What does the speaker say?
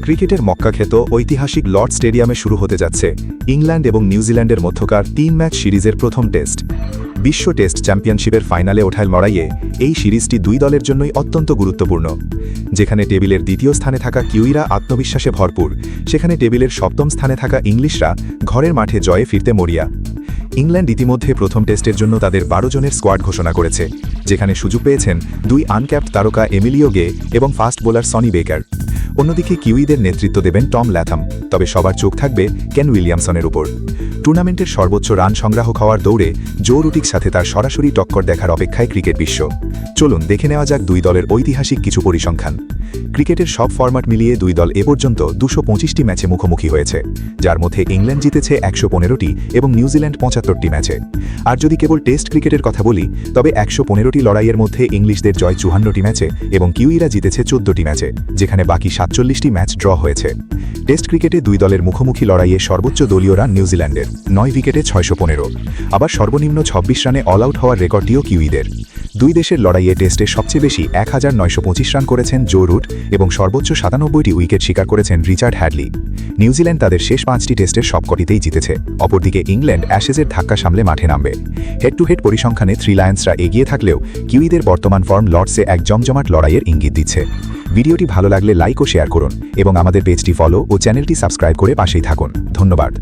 ক্রিকেটের মক্কাখ্যাত ঐতিহাসিক লর্ড স্টেডিয়ামে শুরু হতে যাচ্ছে ইংল্যান্ড এবং নিউজিল্যান্ডের মধ্যকার 3 ম্যাচ সিরিজের প্রথম টেস্ট। বিশ্ব টেস্ট চ্যাম্পিয়নশিপের ফাইনালে ওঠার লড়াইয়ে এই সিরিজটি দুই দলের জন্যই অত্যন্ত গুরুত্বপূর্ণ। যেখানে টেবিলের দ্বিতীয় স্থানে থাকা কিউইরা আত্মবিশ্বাসে ভরপুর, সেখানে টেবিলের সপ্তম স্থানে থাকা ইংলিশরা ঘরের মাঠে জয়ে ফিরতে মরিয়া। ইংল্যান্ড ইতিমধ্যে প্রথম টেস্টের জন্য তাদের 12 জনের স্কোয়াড ঘোষণা করেছে, যেখানে সুযোগ পেয়েছেন 2 আনক্যাপড তারকা এমিলিও গে এবং ফাস্ট বোলার সনি বেকার। অন্যদিকে কিউইদের নেতৃত্ব দেবেন টম ল্যাথাম, তবে সবার চোখ থাকবে কেন উইলিয়ামসনের উপর। টুর্নামেন্টের সর্বোচ্চ রান সংগ্রাহক হওয়ার দৌড়ে জো রুটির সাথে তার সরাসরি টক্কর দেখার অপেক্ষায় ক্রিকেট বিশ্ব। চলুন দেখে নেওয়া যাক দুই দলের ঐতিহাসিক কিছু পরিসংখ্যান। ক্রিকেটের সব ফরম্যাট মিলিয়ে দুই দল এ পর্যন্ত 225টি ম্যাচে মুখোমুখি হয়েছে, যার মধ্যে ইংল্যান্ড জিতেছে 115টি এবং নিউজিল্যান্ড 75টি ম্যাচে। আর যদি কেবল টেস্ট ক্রিকেটের কথা বলি, তবে 115টি লড়াইয়ের মধ্যে ইংলিশদের জয় 54টি ম্যাচে এবং কিউইরা জিতেছে 14টি ম্যাচে, যেখানে বাকি 47টি ম্যাচ ড্র হয়েছে। টেস্ট ক্রিকেটে দুই দলের মুখোমুখি লড়াইয়ে সর্বোচ্চ দলীয় রান নিউজিল্যান্ডের 9 উইকেটে 615, আবার সর্বনিম্ন 26 রানে অল আউট হওয়ার রেকর্ডটিও কিউইদের। দুই দেশের লড়াইয়ে টেস্টে সবচেয়ে বেশি 1925 রান করেছেন জো রুট এবং সর্বোচ্চ 97টি উইকেট শিকার করেছেন রিচার্ড হ্যাডলি। নিউজিল্যান্ড তাদের শেষ 5টি টেস্টের সবকটিতেই জিতেছে। অপরদিকে ইংল্যান্ড অ্যাশেজের ধাক্কা সামলে মাঠে নামবে। হেড টু হেড পরিসংখ্যানে 3 লায়ন্সরা এগিয়ে থাকলেও কিউইদের বর্তমান ফর্ম লর্ডসে এক জমজমাট লড়াইয়ের ইঙ্গিত দিচ্ছে। ভিডিওটি ভালো লাগলে লাইক ও শেয়ার করুন এবং আমাদের পেজটি ফলো ও চ্যানেলটি সাবস্ক্রাইব করে পাশেই থাকুন। ধন্যবাদ।